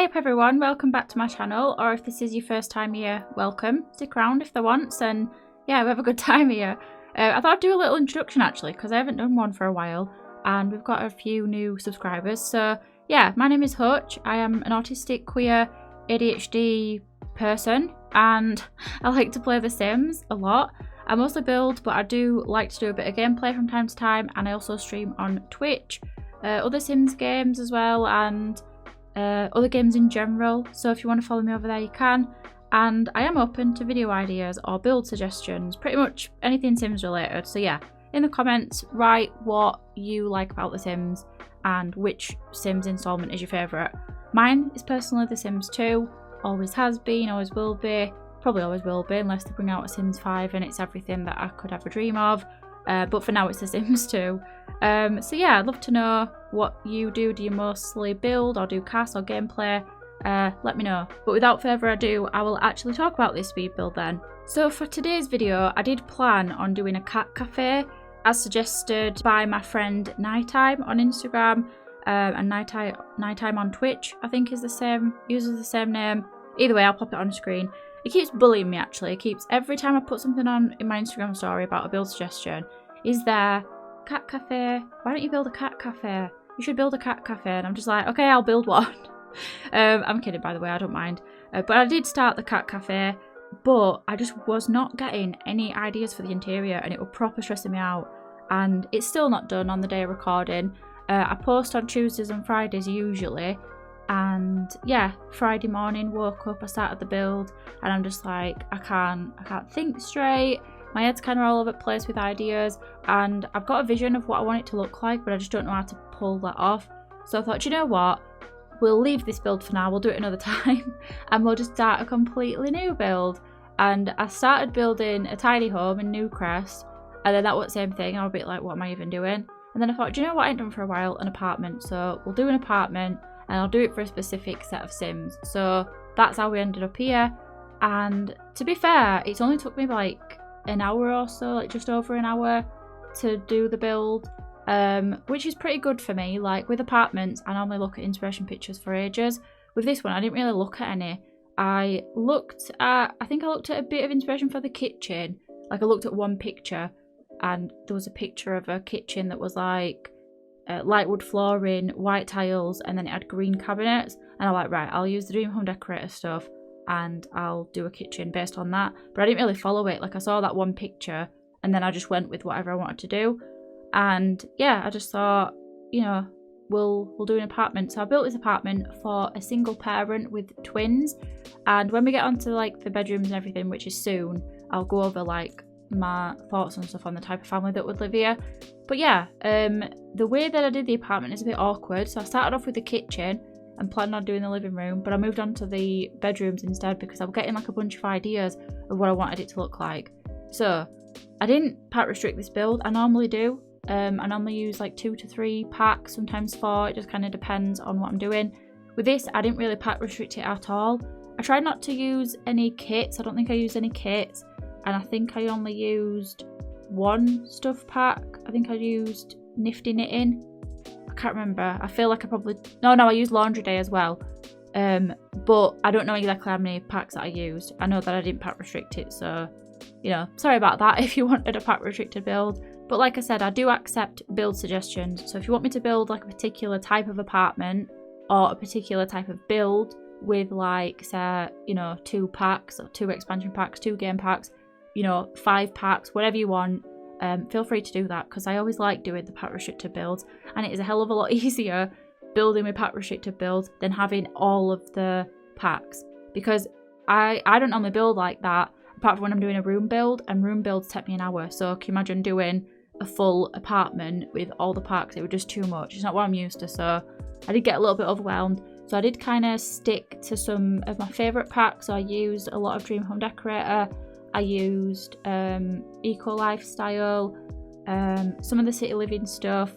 Hey up everyone, welcome back to my channel, or if this is your first time here, welcome. Stick around if there once, and yeah, we have a good time here. I thought I'd do a little introduction actually, because I haven't done one for a while, and we've got a few new subscribers. So yeah, my name is Hutch. I am an autistic, queer, ADHD person, and I like to play The Sims a lot. I mostly build, but I do like to do a bit of gameplay from time to time, and I also stream on Twitch, other Sims games as well, and other games in general. So if you want to follow me over there, you can. And I am open to video ideas or build suggestions, pretty much anything Sims related. So yeah, in the comments, write what you like about The Sims and which Sims installment is your favourite. Mine is personally The Sims 2, always has been, always will be, probably always will be, unless they bring out a Sims 5 and it's everything that I could ever dream of. But for now it's The Sims 2. So yeah, I'd love to know what you do. Do you mostly build or do cast or gameplay? Let me know. But without further ado, I will actually talk about this speed build then. So for today's video, I did plan on doing a cat cafe as suggested by my friend Nighttime on Instagram, and Nighttime on Twitch, I think is the same, uses the same name. Either way, I'll pop it on screen. It keeps bullying me actually. It keeps, every time I put something on in my Instagram story about a build suggestion, is there cat cafe? Why don't you build a cat cafe? You should build a cat cafe. And I'm just like, okay, I'll build one. I'm kidding, by the way, I don't mind. But I did start the cat cafe, but I just was not getting any ideas for the interior, and it was proper stressing me out. And it's still not done on the day of recording. I post on Tuesdays and Fridays usually. And yeah, Friday morning, woke up, I started the build, and I'm just like, I can't think straight. My head's kind of all over the place with ideas, and I've got a vision of what I want it to look like, but I just don't know how to pull that off. So I thought, you know what, we'll leave this build for now, we'll do it another time, and we'll just start a completely new build. And I started building a tiny home in Newcrest, and then that was the same thing. I was a bit like, what am I even doing? And then I thought, do you know what I ain't done for a while? An apartment. So we'll do an apartment, and I'll do it for a specific set of Sims. So that's how we ended up here. And to be fair, it's only took me like an hour or so, like just over an hour to do the build, which is pretty good for me. Like with apartments, I normally look at inspiration pictures for ages. With this one, I didn't really look at any. I think I looked at a bit of inspiration for the kitchen. Like I looked at one picture, and there was a picture of a kitchen that was like light wood flooring, white tiles, and then it had green cabinets. And I'm like, right, I'll use the Dream Home Decorator stuff and I'll do a kitchen based on that. But I didn't really follow it. Like I saw that one picture and then I just went with whatever I wanted to do. And yeah, I just thought, you know, we'll do an apartment. So I built this apartment for a single parent with twins. And when we get onto like the bedrooms and everything, which is soon, I'll go over like my thoughts and stuff on the type of family that would live here. But yeah, the way that I did the apartment is a bit awkward. So I started off with the kitchen and planned on doing the living room, but I moved on to the bedrooms instead because I was getting like a bunch of ideas of what I wanted it to look like. So I didn't pack restrict this build. I normally do. I normally use like 2 to 3 packs, sometimes 4. It just kind of depends on what I'm doing. With this, I didn't really pack restrict it at all. I tried not to use any kits. I don't think I used any kits. And I think I only used one stuff pack. I think I used Nifty Knitting. I can't remember. I feel like I probably... No, I used Laundry Day as well. But I don't know exactly how many packs that I used. I know that I didn't pack restrict it, so, you know, sorry about that if you wanted a pack restricted build. But like I said, I do accept build suggestions. So if you want me to build like a particular type of apartment or a particular type of build with like, say, you know, 2 packs or 2 expansion packs, 2 game packs, you know, 5 packs, whatever you want, feel free to do that, because I always like doing the pack restricted builds, and it is a hell of a lot easier building with pack restricted builds than having all of the packs, because I don't normally build like that apart from when I'm doing a room build, and room builds take me an hour. So can you imagine doing a full apartment with all the packs? It would just too much. It's not what I'm used to, so I did get a little bit overwhelmed. So I did kind of stick to some of my favourite packs. So I used a lot of Dream Home Decorator, I used Eco Lifestyle, some of the City Living stuff,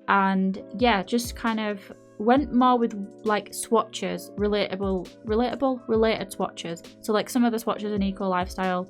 and yeah, just kind of went more with like swatches, related swatches. So like some of the swatches in Eco Lifestyle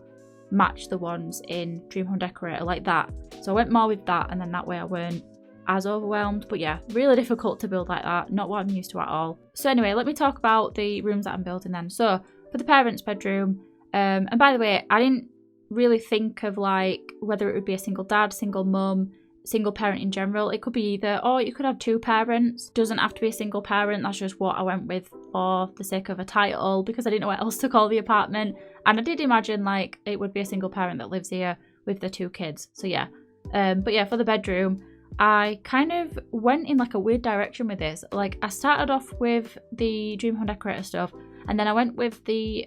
match the ones in Dream Home Decorator, like that. So I went more with that, and then that way I weren't as overwhelmed. But yeah, really difficult to build like that, not what I'm used to at all. So anyway, let me talk about the rooms that I'm building then. So for the parents' bedroom, and by the way, I didn't really think of like whether it would be a single dad, single mum, single parent in general. It could be either, or you could have 2 parents. Doesn't have to be a single parent. That's just what I went with for the sake of a title, because I didn't know what else to call the apartment. And I did imagine like it would be a single parent that lives here with the 2 kids. So yeah, but yeah, for the bedroom, I kind of went in like a weird direction with this. Like I started off with the Dream Home Decorator stuff, and then I went with the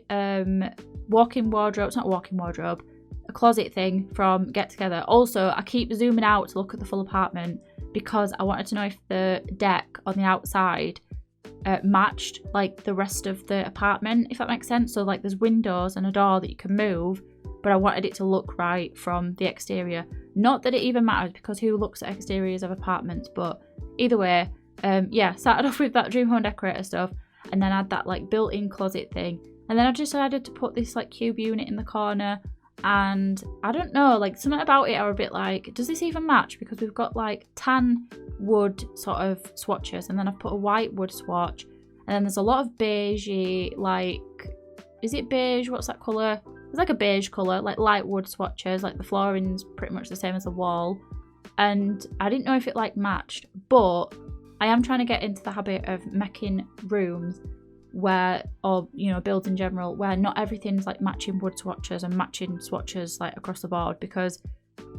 walk-in wardrobe. It's not a walk-in wardrobe, a closet thing from Get Together. Also, I keep zooming out to look at the full apartment because I wanted to know if the deck on the outside matched like the rest of the apartment, if that makes sense. So like there's windows and a door that you can move, but I wanted it to look right from the exterior. Not that it even matters, because who looks at exteriors of apartments, but either way, yeah, started off with that Dream Home Decorator stuff, and then I had that like built-in closet thing, and then I decided to put this like cube unit in the corner. And I don't know, like something about it I was a bit like, does this even match? Because we've got like tan wood sort of swatches, and then I've put a white wood swatch, and then there's a lot of beigey, like, is it beige? What's that colour? It's like a beige colour, like light wood swatches, like the flooring's pretty much the same as the wall. And I didn't know if it like matched, but I am trying to get into the habit of making rooms where, or you know, builds in general, where not everything's like matching wood swatches and matching swatches like across the board, because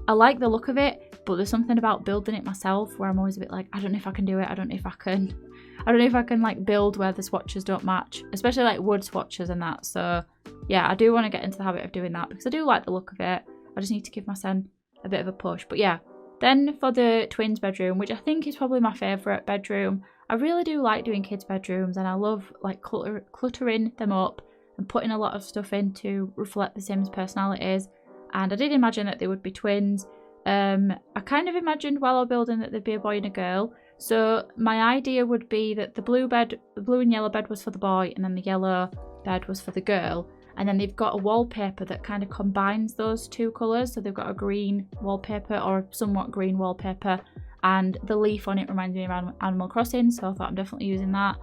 I like the look of it, but there's something about building it myself where I'm always a bit like, I don't know if I can do it, I don't know if I can like build where the swatches don't match, especially like wood swatches and that. So yeah, I do want to get into the habit of doing that because I do like the look of it. I just need to give my son a bit of a push. But yeah, then for the twins' bedroom, which I think is probably my favourite bedroom, I really do like doing kids' bedrooms, and I love like cluttering them up and putting a lot of stuff in to reflect the Sims' personalities. And I did imagine that they would be twins. I kind of imagined while I was building that there'd be a boy and a girl. So my idea would be that the blue and yellow bed was for the boy, and then the yellow bed was for the girl. And then they've got a wallpaper that kind of combines those 2 colours. So they've got a green wallpaper, or somewhat green wallpaper, and the leaf on it reminds me of Animal Crossing, so I thought I'm definitely using that.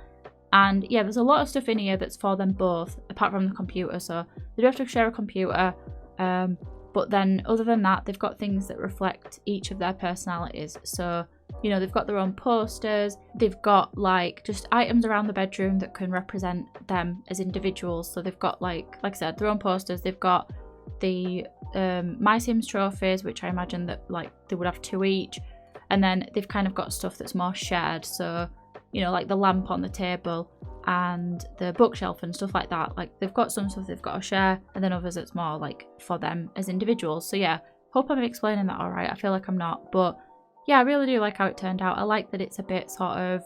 And yeah, there's a lot of stuff in here that's for them both, apart from the computer, so they do have to share a computer. But then other than that, they've got things that reflect each of their personalities. So, you know, they've got their own posters, they've got like just items around the bedroom that can represent them as individuals. So they've got like I said, their own posters, they've got the My Sims trophies, which I imagine that like they would have 2 each. And then they've kind of got stuff that's more shared. So, you know, like the lamp on the table and the bookshelf and stuff like that. Like they've got some stuff they've got to share, and then others it's more like for them as individuals. So yeah, hope I'm explaining that all right. I feel like I'm not, but yeah, I really do like how it turned out. I like that it's a bit sort of,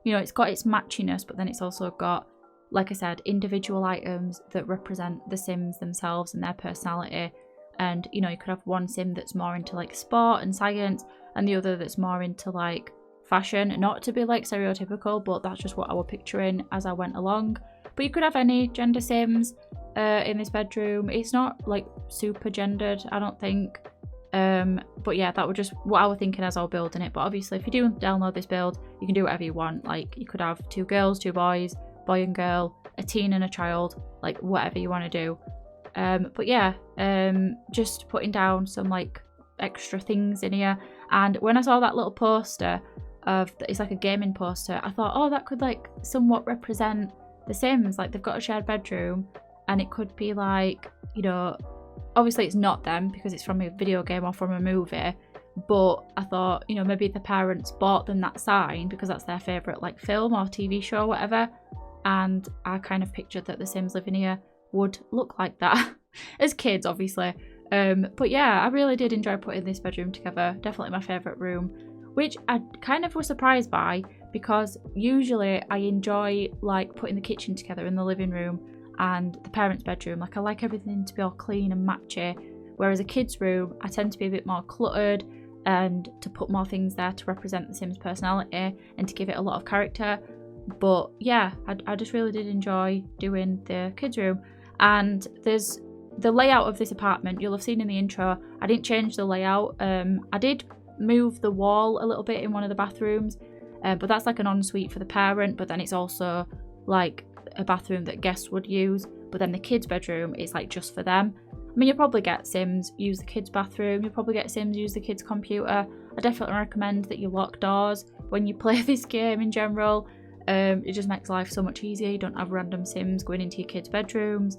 you know, it's got its matchiness, but then it's also got, like I said, individual items that represent the Sims themselves and their personality. And, you know, you could have one Sim that's more into like sport and science, and the other that's more into like fashion. Not to be like stereotypical, but that's just what I was picturing as I went along. But you could have any gender Sims in this bedroom. It's not like super gendered, I don't think. But yeah, that was just what I was thinking as I was building it. But obviously, if you do download this build, you can do whatever you want. Like you could have 2 girls, 2 boys, boy and girl, a teen and a child, like whatever you want to do. But yeah, just putting down some like extra things in here. And when I saw that little poster it's like a gaming poster, I thought, oh, that could like somewhat represent the Sims. Like they've got a shared bedroom, and it could be like, you know, obviously it's not them because it's from a video game or from a movie, but I thought, you know, maybe the parents bought them that sign because that's their favourite like film or TV show or whatever. And I kind of pictured that the Sims living here would look like that as kids, obviously. But yeah, I really did enjoy putting this bedroom together. Definitely my favourite room, which I kind of was surprised by, because usually I enjoy like putting the kitchen together in the living room and the parents' bedroom. Like I like everything to be all clean and matchy, whereas a kid's room I tend to be a bit more cluttered, and to put more things there to represent the Sims' personality and to give it a lot of character. But yeah, I just really did enjoy doing the kids' room. And there's the layout of this apartment, you'll have seen in the intro, I didn't change the layout. I did move the wall a little bit in one of the bathrooms, but that's like an ensuite for the parent, but then it's also like a bathroom that guests would use, but then the kids' bedroom is like just for them. I mean, you'll probably get Sims use the kids' bathroom, you'll probably get Sims use the kids' computer. I definitely recommend that you lock doors when you play this game in general. It just makes life so much easier. You don't have random Sims going into your kids' bedrooms.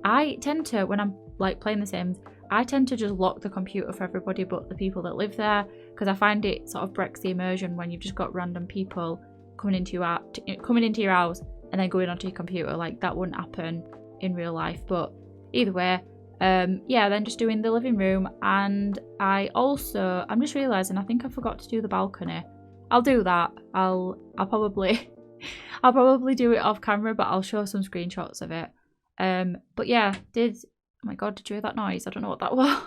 I tend to, when I'm like playing the Sims, I tend to just lock the computer for everybody but the people that live there, because I find it sort of breaks the immersion when you've just got random people coming into your house and then going onto your computer. Like, that wouldn't happen in real life. But either way, yeah, then just doing the living room. And I'm just realising I think I forgot to do the balcony. I'll do that. I'll probably do it off camera, but I'll show some screenshots of it. But yeah, oh my god, did you hear that noise? I don't know what that was.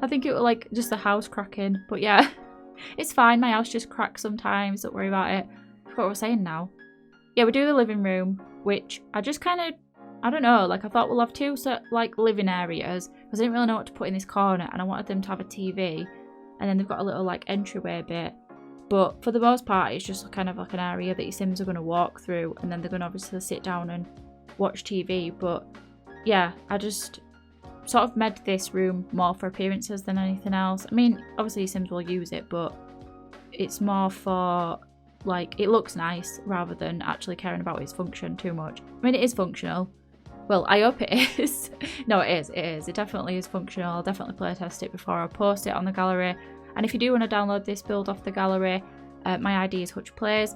I think it was like just the house cracking. But yeah, it's fine. My house just cracks sometimes. Don't worry about it. I forgot what I was saying now. Yeah, we do the living room, which I just kind of, I don't know, like I thought we'll have two like living areas, because I didn't really know what to put in this corner, and I wanted them to have a TV, and then they've got a little like entryway bit. But for the most part, it's just kind of like an area that your Sims are going to walk through, and then they're going to obviously sit down and watch TV. But yeah, I just sort of made this room more for appearances than anything else. I mean, obviously your Sims will use it, but it's more for, like, it looks nice rather than actually caring about its function too much. I mean, it is functional. Well, I hope it is. No, it is. It definitely is functional. I'll definitely play test it before I post it on the gallery. And if you do want to download this build off the gallery, my ID is HutchPlays.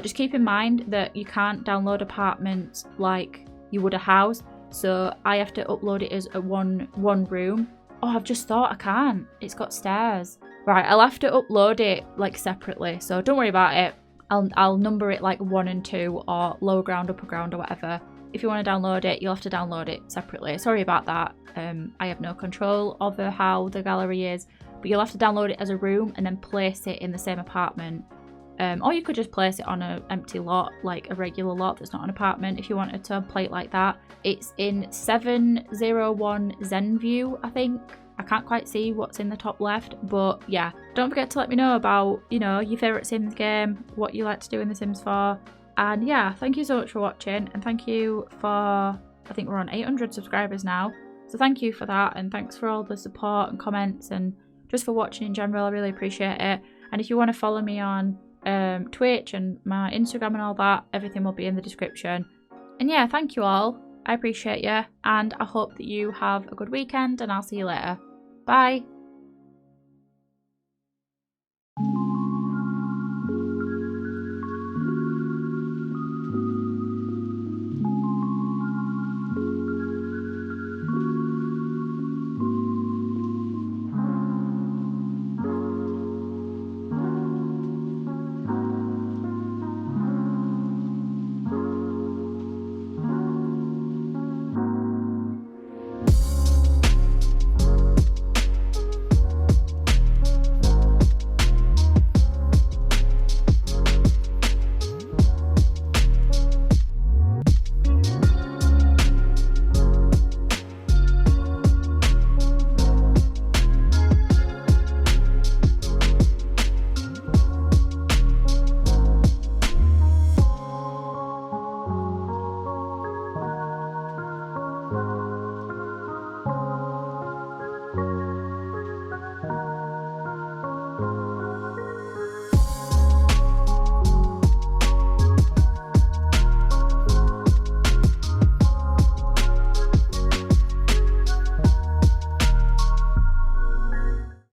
Just keep in mind that you can't download apartments like you would a house. So I have to upload it as a one room. Oh, I've just thought I can't. It's got stairs. Right, I'll have to upload it like separately. So don't worry about it. I'll number it like 1 and 2 or lower ground, upper ground or whatever. If you want to download it, you'll have to download it separately. Sorry about that. I have no control over how the gallery is, but you'll have to download it as a room and then place it in the same apartment. Or you could just place it on an empty lot, like a regular lot that's not an apartment, if you wanted to play it like that. It's in 701 ZenView, I think. I can't quite see what's in the top left, but yeah. Don't forget to let me know about, you know, your favourite Sims game, what you like to do in The Sims 4. And yeah, thank you so much for watching, and thank you for, I think we're on 800 subscribers now. So thank you for that, and thanks for all the support and comments, and just for watching in general. I really appreciate it. And if you want to follow me on Twitch and my Instagram and all that, everything will be in the description. And yeah, thank you all. I appreciate you, and I hope that you have a good weekend, and I'll see you later. Bye.